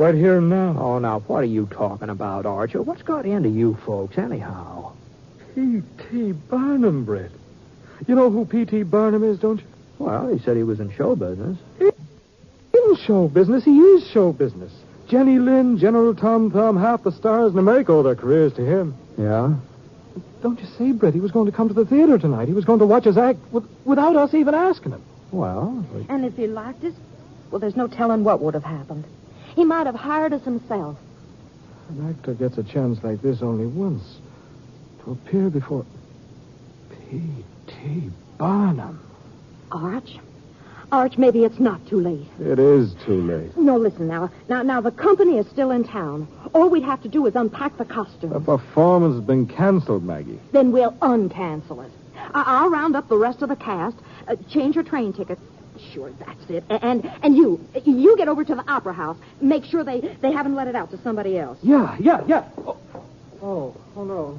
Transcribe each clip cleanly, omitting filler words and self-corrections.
Right here and now. Oh, now, what are you talking about, Archer? What's got into you folks, anyhow? P.T. Barnum, Brett. You know who P.T. Barnum is, don't you? Well, he said he was in show business. In show business? He is show business. Jenny Lind, General Tom Thumb, half the stars in America owe their careers to him. Yeah? Don't you see, Brett? He was going to come to the theater tonight. He was going to watch us act without us even asking him. Well... And if he liked us, well, there's no telling what would have happened. He might have hired us himself. An actor gets a chance like this only once. To appear before P.T. Barnum. Arch, maybe it's not too late. It is too late. No, listen now. Now, the company is still in town. All we'd have to do is unpack the costumes. The performance has been canceled, Maggie. Then we'll uncancel it. I'll round up the rest of the cast, change your train tickets. Sure, that's it. And you get over to the Opera House. Make sure they haven't let it out to somebody else. Yeah. Oh, no.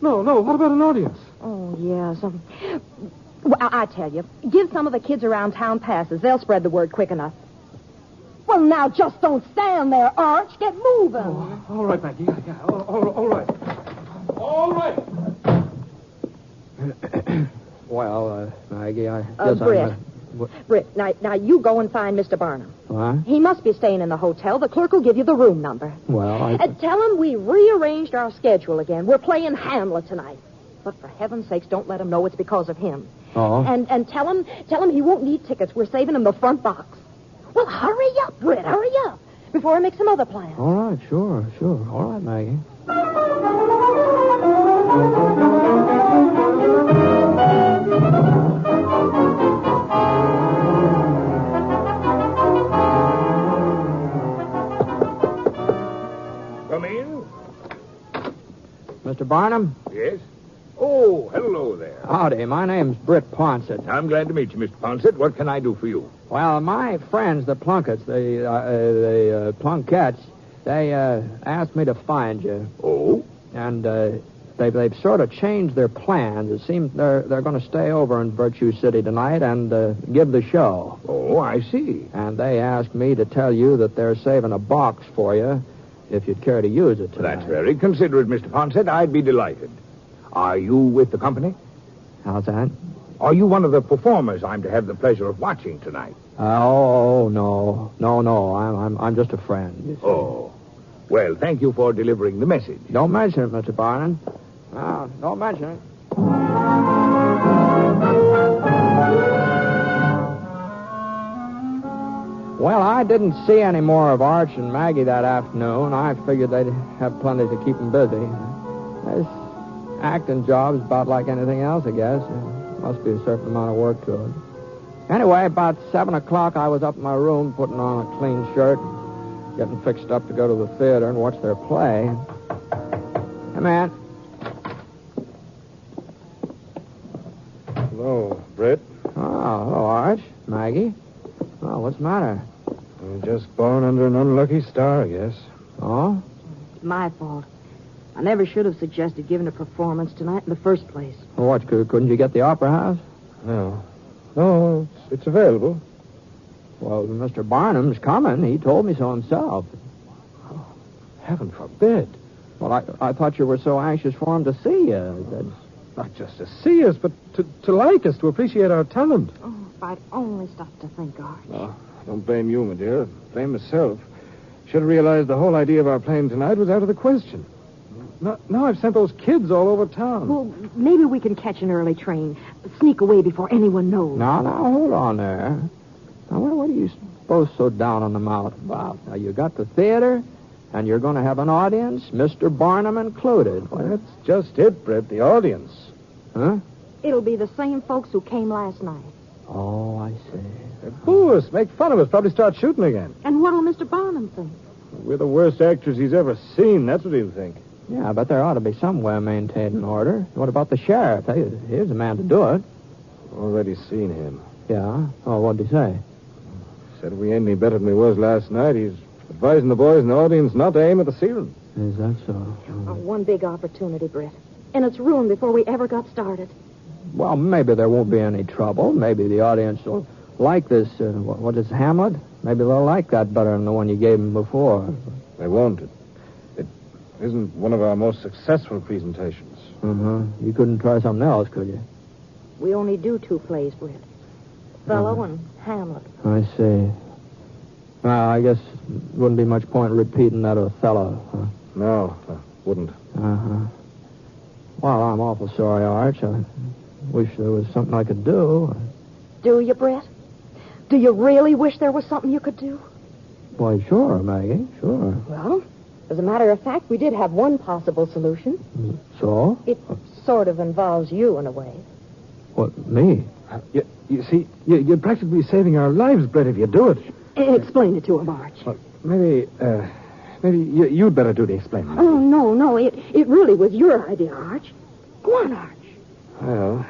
No, what about an audience? Oh, yes. Well, I tell you, give some of the kids around town passes. They'll spread the word quick enough. Well, now, just don't stand there, Arch. Get moving. Oh, all right, Maggie. Yeah. All right. All right. Well, Maggie, I guess Britt. Britt, now you go and find Mr. Barnum. What? He must be staying in the hotel. The clerk will give you the room number. Well, Tell him we rearranged our schedule again. We're playing Hamlet tonight. But for heaven's sakes, don't let him know it's because of him. Oh. And tell him he won't need tickets. We're saving him the front box. Well, hurry up, Britt, hurry up. Before I make some other plans. All right, sure. All right, Maggie. Come in. Mr. Barnum? Yes? Oh, hello there. Howdy, my name's Britt Ponsett. I'm glad to meet you, Mr. Ponsett. What can I do for you? Well, my friends, the Plunkets, the Plunkettes, they asked me to find you. Oh? And they've sort of changed their plans. It seems they're going to stay over in Virtue City tonight and give the show. Oh, I see. And they asked me to tell you that they're saving a box for you if you'd care to use it tonight. That's very considerate, Mr. Ponsett. I'd be delighted. Are you with the company? How's that? Are you one of the performers I'm to have the pleasure of watching tonight? No. I'm just a friend. You see. Oh. Well, thank you for delivering the message. Don't mention it, Mr. Barnum. No, don't mention it. Well, I didn't see any more of Arch and Maggie that afternoon. I figured they'd have plenty to keep them busy. This acting job's about like anything else, I guess. There must be a certain amount of work to it. Anyway, about 7 o'clock, I was up in my room putting on a clean shirt, getting fixed up to go to the theater and watch their play. Hey, man. Hello, Brett. Oh, hello, Arch. Maggie. Well, what's the matter? You're just born under an unlucky star, I guess. Oh? It's my fault. I never should have suggested giving a performance tonight in the first place. Well, what, couldn't you get the Opera House? No, it's available. Well, Mr. Barnum's coming. He told me so himself. Oh, heaven forbid. Well, I thought you were so anxious for him to see you. Not just to see us, but to like us, to appreciate our talent. Oh, if I'd only stopped to think, Arch. Oh, don't blame you, my dear. Blame myself. Should have realized the whole idea of our playing tonight was out of the question. Now I've sent those kids all over town. Well, maybe we can catch an early train. Sneak away before anyone knows. Now, hold on there. Now, what are you both so down on the mouth about? Now, you got the theater, and you're going to have an audience, Mr. Barnum included. Well, that's just it, Brett, the audience. Huh? It'll be the same folks who came last night. Oh, I see. They boo us, make fun of us, probably start shooting again. And what'll Mr. Barnum think? We're the worst actors he's ever seen, that's what he'll think. Yeah, but there ought to be some way of maintaining order. What about the sheriff? Here's the man to do it. Already seen him. Yeah? Oh, what'd he say? Said if we ain't any better than we was last night, he's advising the boys in the audience not to aim at the ceiling. Is that so? One big opportunity, Britt. And it's ruined before we ever got started. Well, maybe there won't be any trouble. Maybe the audience will like this, what is Hamlet? Maybe they'll like that better than the one you gave them before. They won't. It isn't one of our most successful presentations. You couldn't try something else, could you? We only do 2 plays, Britt. Othello and Hamlet. I see. Well, I guess it wouldn't be much point repeating that Othello, huh? No, wouldn't. Uh-huh. Well, I'm awful sorry, Arch. I wish there was something I could do. Do you, Britt? Do you really wish there was something you could do? Why, sure, Maggie, sure. Well, as a matter of fact, we did have one possible solution. So? It sort of involves you in a way. What, me? You see, you're practically saving our lives, Brett, if you do it. Explain it to him, Arch. Well, maybe you'd better do the explaining. Oh, no. It really was your idea, Arch. Go on, Arch. Well,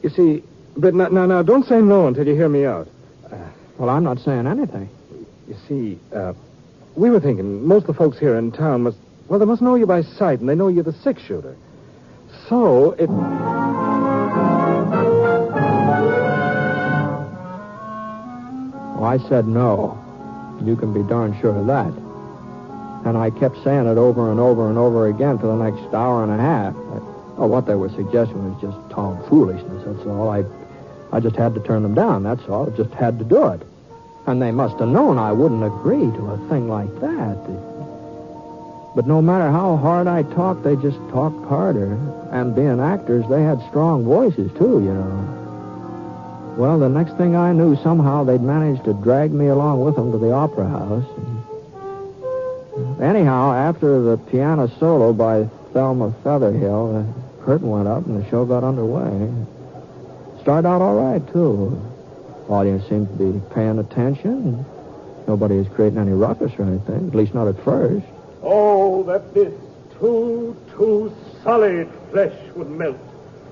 you see, Brett, now, don't say no until you hear me out. Well, I'm not saying anything. You see, we were thinking most of the folks here in town they must know you by sight, and they know you're the 6-shooter. So, it... Well, I said no. You can be darn sure of that. And I kept saying it over and over and over again for the next hour and a half. What they were suggesting was just tomfoolishness, that's all. I just had to turn them down, that's all. I just had to do it. And they must have known I wouldn't agree to a thing like that. But no matter how hard I talked, they just talked harder. And being actors, they had strong voices, too, you know. Well, the next thing I knew, somehow they'd managed to drag me along with them to the opera house. Anyhow, after the piano solo by Thelma Featherhill, the curtain went up and the show got underway. Started out all right, too. Audience seemed to be paying attention. Nobody was creating any ruckus or anything, at least not at first. Oh, that this too solid flesh would melt.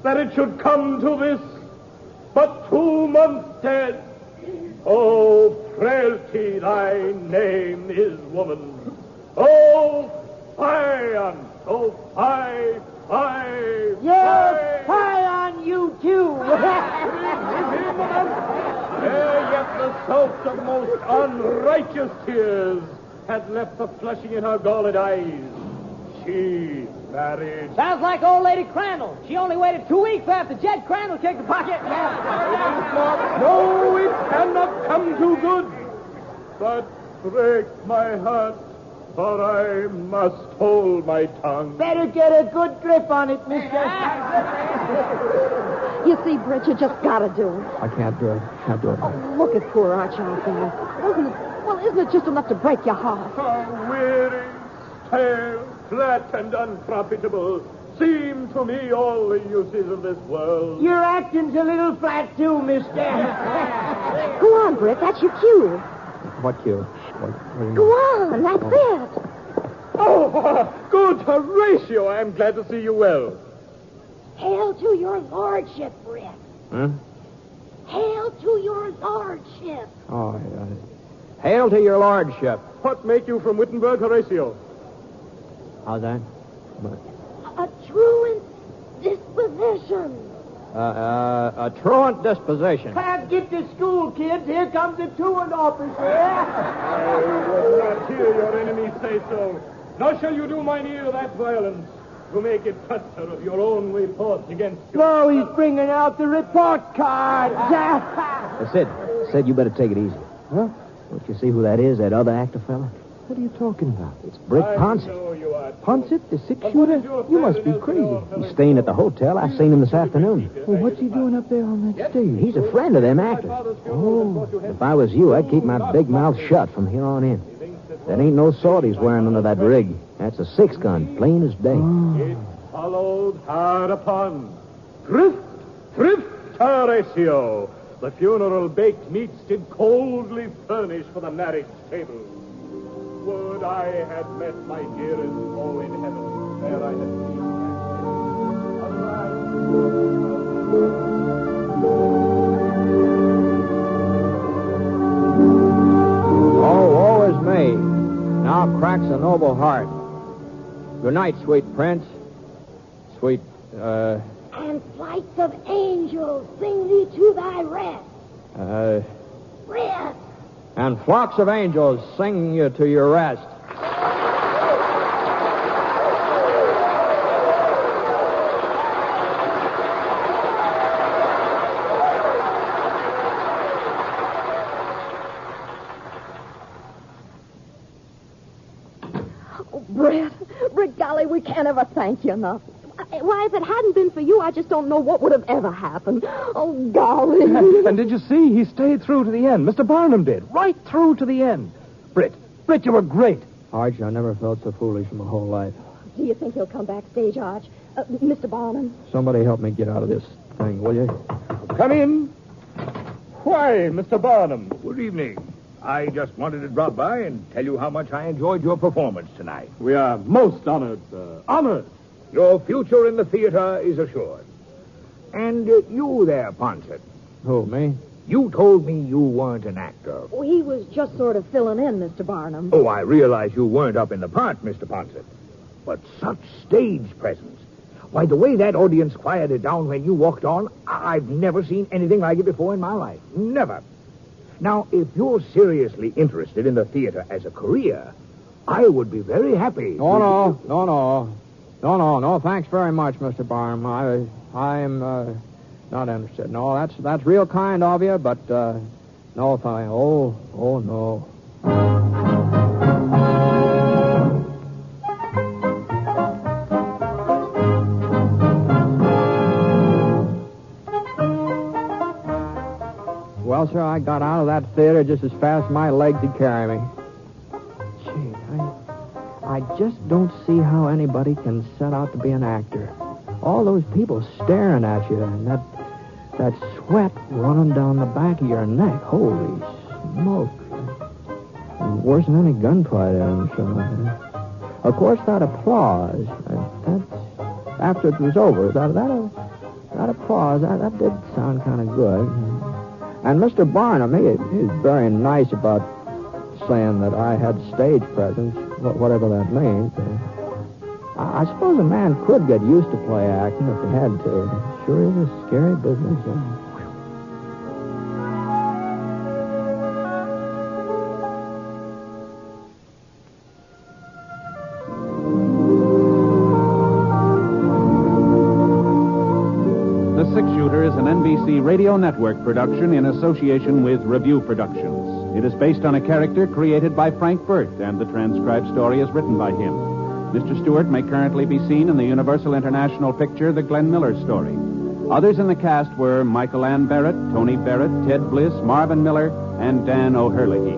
That it should come to this, but 2 months dead. Oh, frailty, thy name is woman. Oh, fie on, oh, fie. Yes, fie on you, too. Yet the soap of most unrighteous tears had left the flushing in her galled eyes. She married. Sounds like old Lady Crandall. She only waited 2 weeks after Jed Crandall kicked the bucket. No, it cannot come too good. But break my heart, for I must hold my tongue. Better get a good grip on it, mister. You see, Britt, you just gotta do it. I can't do it. Can't do it. Oh, look at poor Arch out there. Isn't it just enough to break your heart? How weary, stale, flat, and unprofitable seem to me all the uses of this world. Your acting's a little flat, too, mister. Go on, Britt, that's your cue. What cue? What do you Go on, that's it. Oh, good Horatio. I'm glad to see you well. Hail to your lordship, Britt. Huh? Hail to your lordship. Oh, hail to your lordship. What make you from Wittenberg, Horatio? How's that? A truant disposition. A truant disposition. Clap, get to school, kids. Here comes the truant officer. I will not hear your enemy say so. Nor shall you do mine ear that violence to make it cluster of your own reports against you. No, he's bringing out the report card. Sid, you better take it easy. Huh? Don't you see who that is, that other actor fella? What are you talking about? It's Britt I Ponce. know you are. Ponset, the 6-shooter? You must be crazy. He's staying at the hotel. I seen him this afternoon. Well, what's he doing up there on that stage? He's a friend of them actors. Oh. If I was you, I'd keep my big mouth shut from here on in. That ain't no sword he's wearing under that rig. That's a 6-gun, plain as day. It followed hard upon. Thrift, Horatio. The funeral baked meats did coldly furnish for the marriage table. Would I had met my dearest foe in heaven, there I had seen Oh, woe is me. Now cracks a noble heart. Good night, sweet prince. And flights of angels sing thee to thy rest. And flocks of angels sing you to your rest. Brett, golly, we can't ever thank you enough. Why, if it hadn't been for you, I just don't know what would have ever happened. Oh, golly. And did you see? He stayed through to the end. Mr. Barnum did. Right through to the end. Britt, you were great. Arch, I never felt so foolish in my whole life. Do you think he'll come backstage, Arch? Mr. Barnum? Somebody help me get out of this thing, will you? Come in. Why, Mr. Barnum? Good evening. I just wanted to drop by and tell you how much I enjoyed your performance tonight. We are most honored, honored. Your future in the theater is assured. And you there, Ponset. Who, me? You told me you weren't an actor. Oh, he was just sort of filling in, Mr. Barnum. Oh, I realize you weren't up in the part, Mr. Ponset. But such stage presence. Why, the way that audience quieted down when you walked on, I've never seen anything like it before in my life. Never. Now, if you're seriously interested in the theater as a career, I would be very happy. No, thanks very much, Mr. Barnum. I'm not interested. No, that's real kind of you, but, no, thank. Oh, no. Well, sir, I got out of that theater just as fast as my legs could carry me. Gee, I just don't see how anybody can set out to be an actor. All those people staring at you and that sweat running down the back of your neck. Holy smoke. Worse than any gunfight I'm sure. Of course, that applause, after it was over, that applause, that did sound kind of good. And Mr. Barnum, he's very nice about saying that I had stage presence, whatever that means. I suppose a man could get used to play acting if he had to. It sure is a scary business. The Six Shooter is an NBC Radio Network production in association with Review Productions. It is based on a character created by Frank Burt, and the transcribed story is written by him. Mr. Stewart may currently be seen in the Universal International picture The Glenn Miller Story. Others in the cast were Michael Ann Barrett, Tony Barrett, Ted Bliss, Marvin Miller, and Dan O'Herlihy.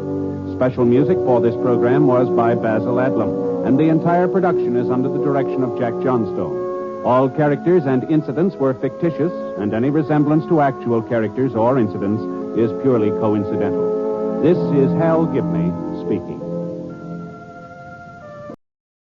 Special music for this program was by Basil Adlam, and the entire production is under the direction of Jack Johnstone. All characters and incidents were fictitious, and any resemblance to actual characters or incidents is purely coincidental. This is Hal Gibney speaking.